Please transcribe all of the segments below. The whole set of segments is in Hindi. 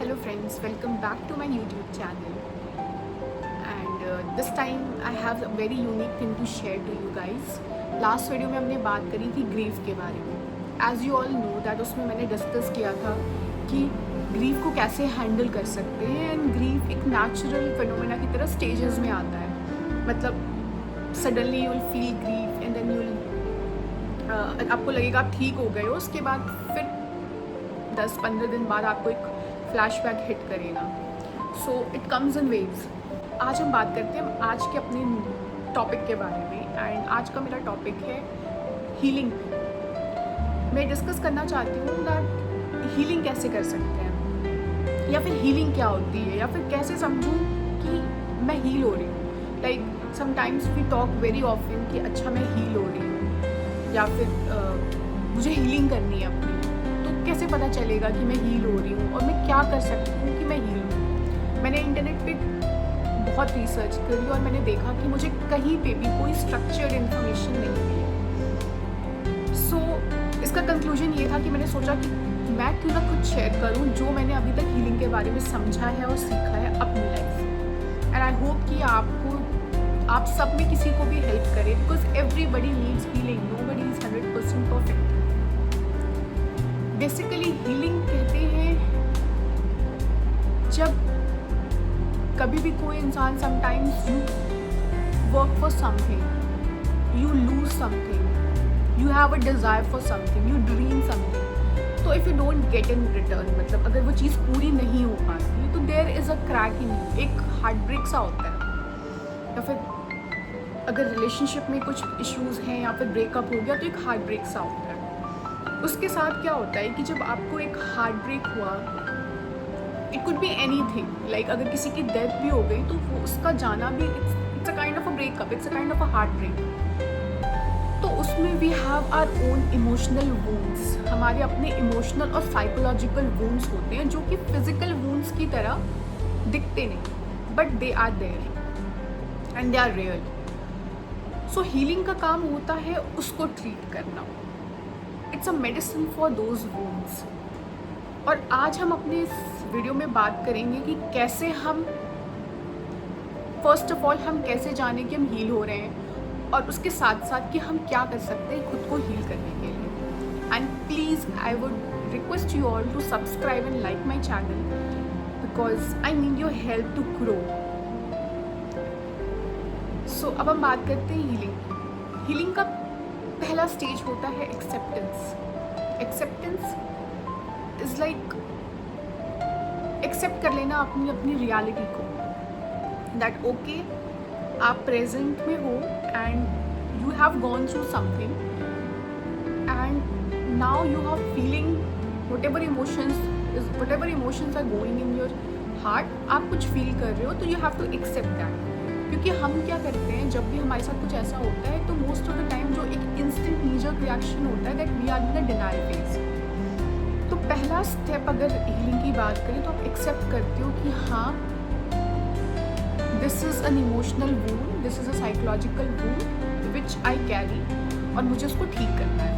Hello friends, welcome back to my YouTube channel. And this time I have a very unique thing to share to you guys. Last video में हमने बात करी थी ग्रीफ के बारे में. As you all know that उसमें मैंने डिस्कस किया था कि ग्रीफ को कैसे हैंडल कर सकते हैं. एंड ग्रीफ एक नेचुरल फिनोमेना की तरह स्टेजेस में आता है. मतलब suddenly you will feel grief and then you will आपको लगेगा आप ठीक हो गए हो. उसके बाद फिर 10-15 दिन बाद आपको एक फ्लैशबैक हिट करेगा. So it comes in waves. आज हम बात करते हैं आज के अपने टॉपिक के बारे में. एंड आज का मेरा टॉपिक है हीलिंग. मैं डिस्कस करना चाहती हूँ दैट हीलिंग कैसे कर सकते हैं, या फिर हीलिंग क्या होती है, या फिर कैसे समझूँ कि मैं हील हो रही हूँ. Like sometimes we talk very often कि अच्छा मैं हील हो रही हूँ, या फिर मुझे हीलिंग करनी है अपनी. तो कैसे पता चलेगा कि मैं हील हो रही हूँ, और मैं क्या कर सकती हूँ कि मैं हील हूँ. मैंने इंटरनेट पे बहुत रिसर्च करी और मैंने देखा कि मुझे कहीं पे भी कोई स्ट्रक्चर्ड इन्फॉर्मेशन नहीं मिली. सो इसका कंक्लूजन ये था कि मैंने सोचा कि मैं क्यों ना कुछ शेयर करूँ जो मैंने अभी तक हीलिंग के बारे में समझा है और सीखा है अपनी लाइफ. एंड आई होप कि आप सब में किसी को भी हेल्प करे, because everybody needs healing. Nobody is 100% perfect. Basically healing कहते हैं जब कभी भी कोई इंसान sometimes you work for something, you lose something, you have a desire for something, you dream something. तो if you don't get in return, मतलब अगर वो चीज़ पूरी नहीं हो पाती तो there is a crack in you. एक हार्ट ब्रेक सा होता है. या फिर अगर रिलेशनशिप में कुछ इश्यूज़ हैं या फिर ब्रेकअप हो गया तो एक हार्ट ब्रेक सा होता है. उसके साथ क्या होता है कि जब आपको एक हार्ट ब्रेक हुआ, it could be anything. Like अगर किसी की डेथ भी हो गई तो वो उसका जाना भी it's a kind of a breakup, it's a kind of a heartbreak. तो उसमें we have our own emotional wounds. हमारे अपने इमोशनल और साइकोलॉजिकल वूंड्स होते हैं जो कि फिजिकल वूंड्स की तरह दिखते नहीं, but they are there and they are real. So healing का काम होता है उसको ट्रीट करना. It's a medicine for those wounds. और आज हम अपने इस वीडियो में बात करेंगे कि कैसे हम फर्स्ट ऑफ ऑल हम कैसे जाने कि हम हील हो रहे हैं, और उसके साथ साथ कि हम क्या कर सकते हैं खुद को हील करने के लिए. And please I would request you all to subscribe and like my channel, because I need your help to grow. So अब हम बात करते हैं हीलिंग. हीलिंग का पहला स्टेज होता है acceptance. Acceptance is like accept कर लेना अपनी अपनी रियलिटी को. दैट ओके, आप प्रेजेंट में हो and you have gone through something and now you are feeling whatever emotions are going in your heart. आप कुछ फील कर रहे हो तो you have to accept that. क्योंकि हम क्या करते हैं जब भी हमारे साथ कुछ ऐसा होता है तो मोस्ट ऑफ द टाइम जो एक इंस्टेंट नीजर रिएक्शन होता है that we are in the denial phase. तो पहला स्टेप अगर हीलिंग की बात करें तो आप एक्सेप्ट करते हो कि हाँ, this is an emotional wound, this is a psychological wound which I carry, और मुझे उसको ठीक करना है.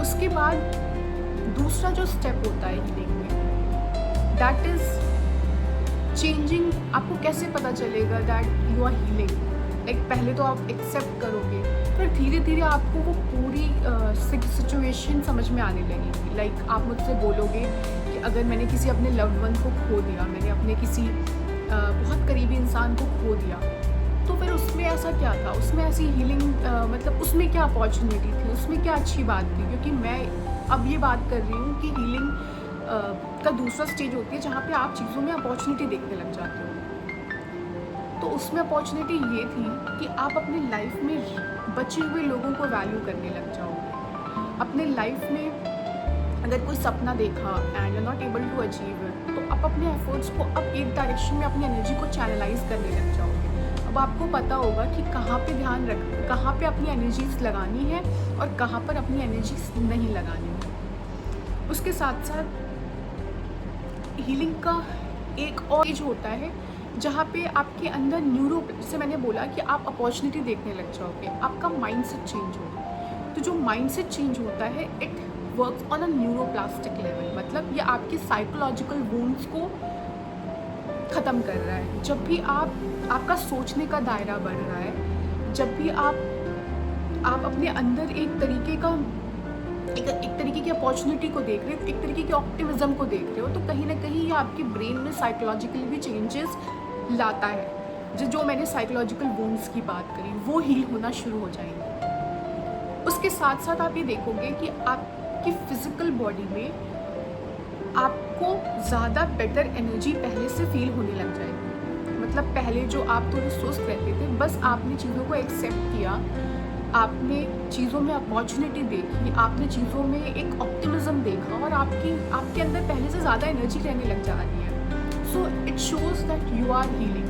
उसके बाद दूसरा जो स्टेप होता है हीलिंग में, दैट इज़ चेंजिंग. आपको कैसे पता चलेगा that you are healing. Like पहले तो आप एक्सेप्ट करोगे, फिर धीरे धीरे आपको वो पूरी सिचुएशन समझ में आने लगेगी. लाइक आप मुझसे बोलोगे कि अगर मैंने किसी अपने लव्ड वन को खो दिया, मैंने अपने किसी बहुत करीबी इंसान को खो दिया, तो फिर उसमें ऐसा क्या था, उसमें ऐसी हीलिंग मतलब उसमें क्या अपॉर्चुनिटी थी, उसमें क्या अच्छी बात थी. क्योंकि मैं अब ये बात कर रही हूँ कि हीलिंग का दूसरा स्टेज होती है जहाँ पे आप चीज़ों में अपॉर्चुनिटी देखने लग जाते हो. तो उसमें अपॉर्चुनिटी ये थी कि आप अपनी लाइफ में बचे हुए लोगों को वैल्यू करने लग जाओगे. अपने लाइफ में अगर कोई सपना देखा and you are not able to achieve it, तो आप अपने एफर्ट्स को अब एक डायरेक्शन में अपनी एनर्जी को चैनलाइज करने लग जाओगे. अब आपको पता होगा कि कहाँ पे ध्यान कहाँ पे अपनी एनर्जीज लगानी है और कहाँ पर अपनी एनर्जीज नहीं लगानी है. उसके साथ साथ हीलिंग का एक और स्टेज होता है जहाँ पे आपके अंदर जैसे मैंने बोला कि आप अपॉर्चुनिटी देखने लग जाओगे, आपका माइंडसेट चेंज होगा. तो जो माइंडसेट चेंज होता है it works on a neuroplastic level, मतलब ये आपकी साइकोलॉजिकल वुंड्स को ख़त्म कर रहा है। जब भी आपका सोचने का दायरा बढ़ रहा है, जब भी आप अपने अंदर एक तरीके की अपॉर्चुनिटी को देख रहे हो, एक तरीके के ऑप्टिमिज्म को देख रहे हो, तो कहीं ना कहीं ये आपके ब्रेन में साइकोलॉजिकली भी चेंजेस लाता है। जो मैंने साइकोलॉजिकल वुंड्स की बात करी, वो हील होना शुरू हो जाएंगे। उसके साथ साथ आप ये देखोगे कि आपकी फिजिकल बॉडी में आपको ज़्यादा बेटर एनर्जी पहले से फील होने लग जाएगी। मतलब पहले जो आप थोड़े सुस्त रहते थे, बस आपने चीज़ों को एक्सेप्ट किया, आपने चीज़ों में अपॉर्चुनिटी देखी, आपने चीज़ों में एक ऑप्टिमिज्म देखा और आपके अंदर पहले से ज़्यादा एनर्जी रहने लग जा रही है। So it shows that you are healing.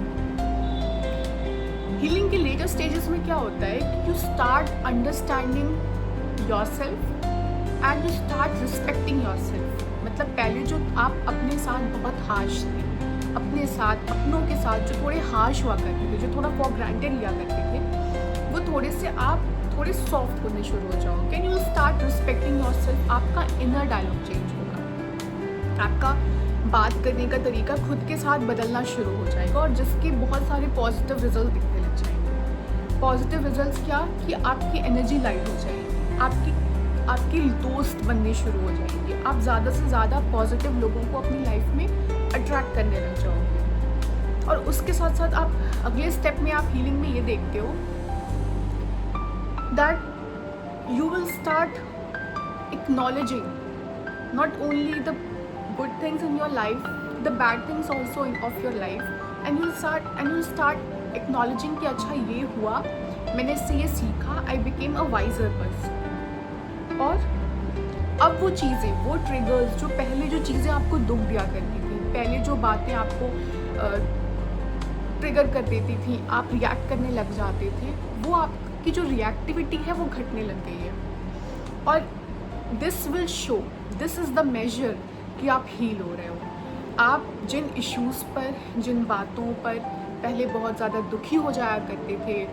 Healing के लेटर स्टेजेस में क्या होता है कि you start understanding yourself and you start respecting yourself. मतलब पहले जो आप अपने साथ बहुत हार्श थे, अपनों के साथ जो थोड़े हार्श हुआ करते थे, जो थोड़ा फॉर ग्रांटेड लिया करते थे, वो थोड़े सॉफ्ट होने शुरू हो जाओ। Can you start respecting your self. आपका इनर डायलॉग चेंज होगा, आपका बात करने का तरीका खुद के साथ बदलना शुरू हो जाएगा और जिसके बहुत सारे पॉजिटिव रिजल्ट दिखने लग जाएंगे। पॉजिटिव रिजल्ट्स क्या कि आपकी एनर्जी लाइट हो जाएगी, आपकी दोस्त बनने शुरू हो जाएंगे, आप ज़्यादा से ज़्यादा पॉजिटिव लोगों को अपनी लाइफ में अट्रैक्ट करने लग जाओगे। और उसके साथ साथ आप अगले स्टेप में आप हीलिंग में ये देखते हो that you will start acknowledging not only the good things in your life, the bad things also of your life, and you'll start acknowledging कि अच्छा ये हुआ, मैंने इससे ये सीखा, I became a wiser person। और अब वो चीज़ें, वो ट्रिगर्स, जो पहले जो चीज़ें आपको दुख दिया करती थी, पहले जो बातें आपको ट्रिगर कर देती थी, आप रिएक्ट करने लग जाते थे, वो आपकी जो रिएक्टिविटी है वो घटने लग गई है। और this will show, this is the measure कि आप हील हो रहे हो। आप जिन इश्यूज़ पर, जिन बातों पर पहले बहुत ज़्यादा दुखी हो जाया करते थे,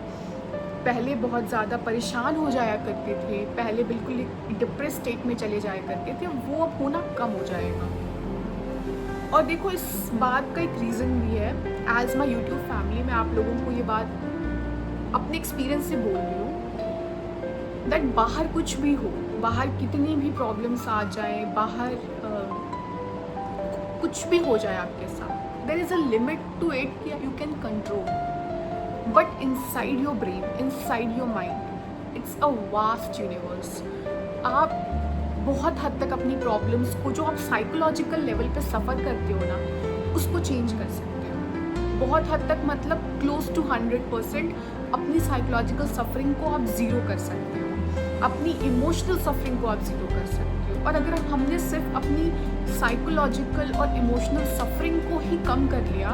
पहले बहुत ज़्यादा परेशान हो जाया करते थे, पहले बिल्कुल एक डिप्रेस स्टेट में चले जाया करते थे, वो अब होना कम हो जाएगा। और देखो इस बात का एक रीज़न भी है। एज माई यूट्यूब फैमिली मैं आप लोगों को ये बात अपने एक्सपीरियंस से बोल रही हूँ दैट बाहर कुछ भी हो, बाहर कितनी भी प्रॉब्लम्स आ जाए, बाहर कुछ भी हो जाए आपके साथ, there is a limit to it कि you can control. But inside your brain, inside your mind, it's a vast universe. आप बहुत हद तक अपनी प्रॉब्लम्स को, जो आप साइकोलॉजिकल लेवल पे सफ़र करते हो ना, उसको चेंज कर सकते हो बहुत हद तक। मतलब क्लोज टू 100% अपनी साइकोलॉजिकल सफरिंग को आप ज़ीरो कर सकते हो, अपनी इमोशनल सफरिंग को आप ज़ीरो कर सकते हो। और अगर हमने सिर्फ अपनी साइकोलॉजिकल और इमोशनल सफरिंग को ही कम कर लिया,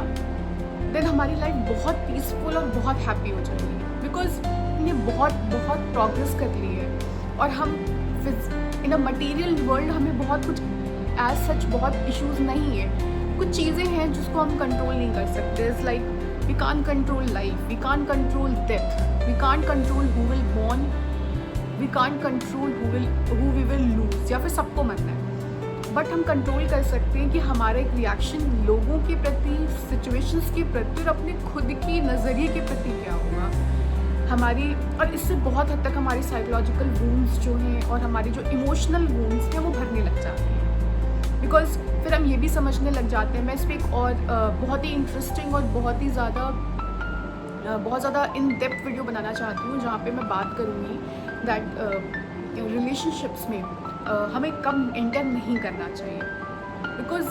देन हमारी लाइफ बहुत पीसफुल और बहुत हैप्पी हो जाएगी। बिकॉज हमने बहुत प्रोग्रेस कर ली है और हम इन अ मटीरियल वर्ल्ड हमें बहुत कुछ एज सच बहुत इश्यूज़ नहीं है। कुछ चीज़ें हैं जिसको हम कंट्रोल नहीं कर सकते। It's like we can't control life, we can't control death, we can't control who will born, we can't control who we will lose, या फिर सबको मरना है। बट हम कंट्रोल कर सकते हैं कि हमारा एक रिएक्शन लोगों के प्रति, सिचुएशंस के प्रति और अपने खुद के नज़रिए के प्रति क्या होगा हमारी। और इससे बहुत हद तक हमारी साइकोलॉजिकल वुंड्स जो हैं और हमारी जो इमोशनल वुंड्स हैं वो भरने लग जाते हैं। बिकॉज फिर हम ये भी समझने लग जाते हैं। मैं इस पर एक और बहुत ही इंटरेस्टिंग और बहुत ज़्यादा इन डेप्थ वीडियो बनाना चाहती हूँ, जहाँ पे मैं बात करूँगी दैट रिलेशनशिप्स में हमें कब एंटर नहीं करना चाहिए। बिकॉज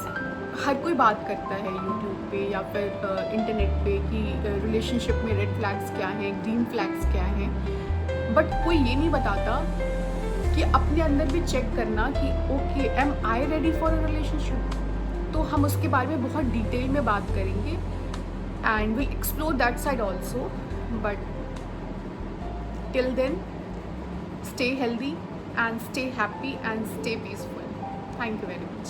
हर कोई बात करता है यूट्यूब पे या फिर इंटरनेट पे कि रिलेशनशिप में रेड फ्लैग्स क्या हैं, ग्रीन फ्लैग्स क्या हैं, बट कोई ये नहीं बताता कि अपने अंदर भी चेक करना कि okay am I ready for a relationship. तो हम उसके बारे में बहुत डिटेल में बात करेंगे and will explore that side also. But till then stay healthy and stay happy and stay peaceful. Thank you very much.